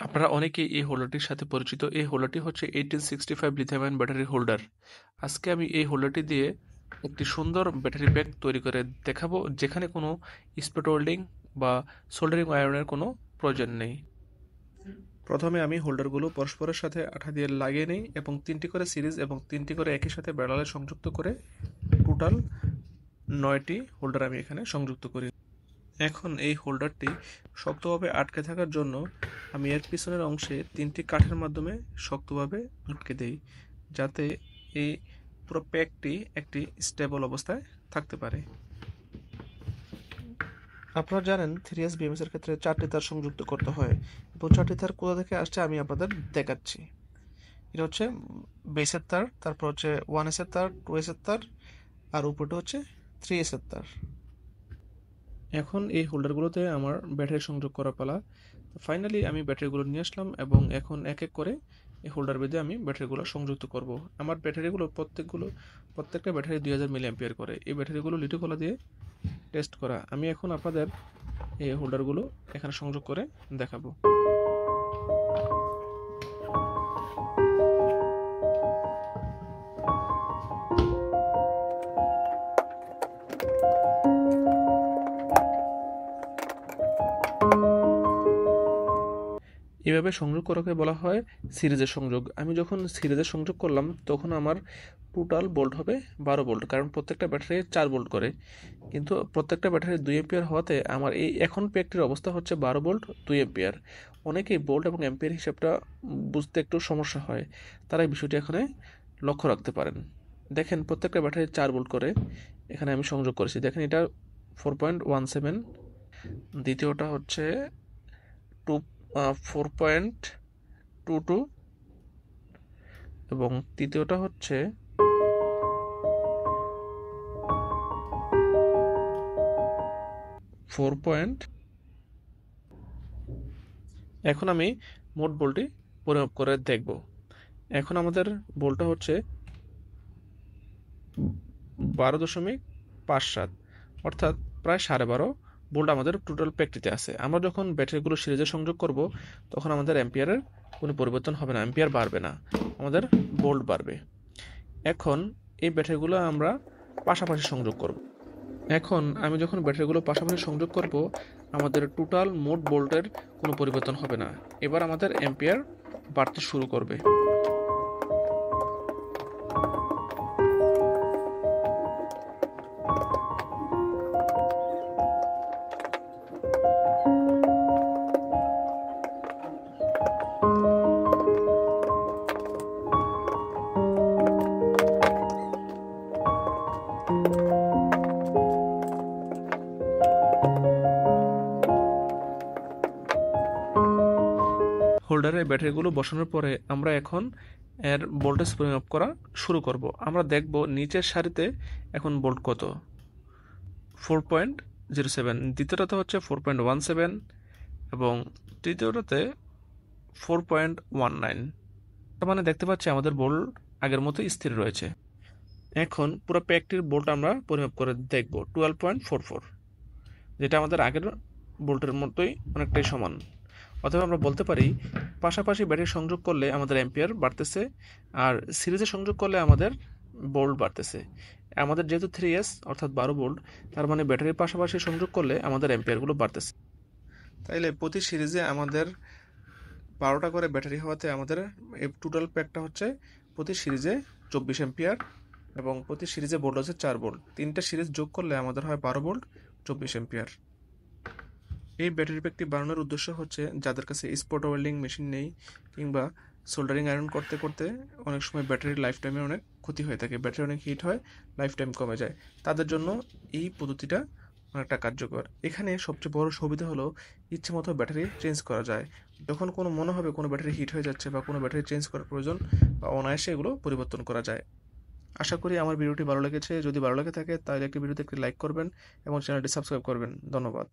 আপনারা অনেকেই এই হোল্ডারটির সাথে পরিচিত। এই হোল্ডারটি হচ্ছে 1865 লিথিয়াম আয়ন ব্যাটারি হোল্ডার। আজকে আমি এই হোল্ডারটি দিয়ে একটি সুন্দর ব্যাটারি প্যাক তৈরি করে দেখাবো, যেখানে কোনো স্পট ওয়েল্ডিং বা সোল্ডারিং আয়রনের কোনো প্রয়োজন নেই। প্রথমে আমি হোল্ডারগুলো পরস্পরের সাথে আঠা দিয়ে লাগিয়ে নিই এবং 3টি করে সিরিজ এবং 3টি করে একই সাথে প্যারালালে সংযুক্ত করে টোটাল 9টি হোল্ডার আমি এখানে সংযুক্ত করি। এখন এই হোল্ডারটি শক্তভাবে আটকে থাকার জন্য আমি এর পিছনের অংশে 3টি কাঠের মাধ্যমে শক্তভাবে আটকে দেই, যাতে এই পুরো প্যাকটি একটি স্টেবল অবস্থায় থাকতে পারে। আপনারা জানেন 3S BMS এর ক্ষেত্রে 4টি তার সংযুক্ত করতে হয় এবং 4টি তার কোথা থেকে আসছে আমি আপনাদের দেখাচ্ছি। এটা হচ্ছে বেসের তার, তারপর হচ্ছে 1S এর তার, 2S এর তার, আর উপরটা হচ্ছে 3S এর তার। এখন এই হোল্ডারগুলোতে আমার ব্যাটারি সংযোগ করা পালা। ফাইনালি আমি ব্যাটারিগুলো নিয়ে আসলাম এবং এখন এক এক করে এই হোল্ডার বেঁধে আমি ব্যাটারিগুলো সংযুক্ত করব। আমার ব্যাটারিগুলো প্রত্যেকটা ব্যাটারি 2000 mAh করে। এই ব্যাটারিগুলো লিথো কলা দিয়ে টেস্ট করা। আমি এখন আপনাদের এই হোল্ডারগুলো এখানে সংযোগ করে দেখাবো। এভাবে সংযোগ করাকে বলা হয় সিরিজের সংযোগ। আমি যখন সিরিজের সংযোগ করলাম তখন আমার টোটাল বোল্ট হবে 12 বোল্ট, কারণ প্রত্যেকটা ব্যাটারি 4 বোল্ট করে, কিন্তু প্রত্যেকটা ব্যাটারি 2 এম্পিয়ার হওয়াতে আমার এই এখন প্যাকটির অবস্থা হচ্ছে 12 বোল্ট 2 এম্পিয়ার। অনেকেই বোল্ট এবং এম্পিয়ার হিসাবটা বুঝতে একটু সমস্যা হয়, তারা এই বিষয়টি এখানে লক্ষ্য রাখতে পারেন। দেখেন প্রত্যেকটা ব্যাটারি 4 বোল্ট করে এখানে আমি সংযোগ করেছি। দেখেন এটা 4.17, দ্বিতীয়টা হচ্ছে 4.22 এবং তৃতীয়টা হচ্ছে 4. এখন আমি মোট বোল্টটি পরিমাপ করে দেখব। এখন আমাদের বোল্টটা হচ্ছে 12.57, অর্থাৎ প্রায় 12.5 বোল্ট আমাদের টোটাল প্যাকটিতে আছে। আমরা যখন ব্যাটারিগুলো সিরিজে সংযোগ করব তখন আমাদের অ্যাম্পিয়ারের কোনো পরিবর্তন হবে না, অ্যাম্পিয়ার বাড়বে না, আমাদের বোল্ট বাড়বে। এখন এই ব্যাটারিগুলো আমরা পাশাপাশি সংযোগ করব। এখন আমি যখন ব্যাটারিগুলো পাশাপাশি সংযোগ করব আমাদের টোটাল মোট বোল্টের কোনো পরিবর্তন হবে না। এবার আমাদের অ্যাম্পিয়ার বাড়তে শুরু করবে। হোল্ডারে ব্যাটারিগুলো বসানোর পরে আমরা এখন এর ভোল্টেজ পরিমাপ করা শুরু করব। আমরা দেখব নিচের সারিতে এখন ভোল্ট কত, 4.07, দ্বিতীয়টাতে হচ্ছে 4.17 এবং তৃতীয়টাতে 4.19। তার মানে দেখতে পাচ্ছি আমাদের ভোল্ট আগের মতো স্থির রয়েছে। এখন পুরো প্যাকটির ভোল্ট আমরা পরিমাপ করে দেখব 12.44, যেটা আমাদের আগের ভোল্টের মতোই অনেকটাই সমান। অথবা আমরা বলতে পারি পাশাপাশি ব্যাটারি সংযোগ করলে আমাদের অ্যাম্পিয়ার বাড়তেছে আর সিরিজে সংযোগ করলে আমাদের ভোল্ট বাড়তেছে। আমাদের যেহেতু 3S অর্থাৎ 12 ভোল্ট, তার মানে ব্যাটারির পাশাপাশি সংযোগ করলে আমাদের অ্যাম্পিয়ারগুলো বাড়তেছে। তাইলে প্রতি সিরিজে আমাদের 12টা করে ব্যাটারি হওয়াতে আমাদের এই টোটাল প্যাকটা হচ্ছে প্রতি সিরিজে 24 অ্যাম্পিয়ার এবং প্রতি সিরিজে ভোল্ট হচ্ছে 4 ভোল্ট। 3টা সিরিজ যোগ করলে আমাদের হয় 12 ভোল্ট 24 অ্যাম্পিয়ার। এই ব্যাটারি প্যাকটি বানানোর উদ্দেশ্য হচ্ছে যাদের কাছে স্পট ওয়েল্ডিং মেশিন নেই কিংবা সোল্ডারিং আয়রন করতে করতে অনেক সময় ব্যাটারির লাইফ টাইমে অনেক ক্ষতি হয়ে থাকে, ব্যাটারি অনেক হিট হয়, লাইফ টাইম কমে যায়, তাদের জন্য এই পদ্ধতিটা অনেকটা কার্যকর। এখানে সবচেয়ে বড় সুবিধা হলো ইচ্ছে মতো ব্যাটারি চেঞ্জ করা যায়। যখন কোনো মনে হবে কোনো ব্যাটারি হিট হয়ে যাচ্ছে বা কোনো ব্যাটারি চেঞ্জ করার প্রয়োজন, বা অনায়াসে এগুলো পরিবর্তন করা যায়। আশা করি আমার ভিডিওটি ভালো লেগেছে। যদি ভালো লেগে থাকে তাহলে একটি ভিডিওতে একটি লাইক করবেন এবং চ্যানেলটি সাবস্ক্রাইব করবেন। ধন্যবাদ।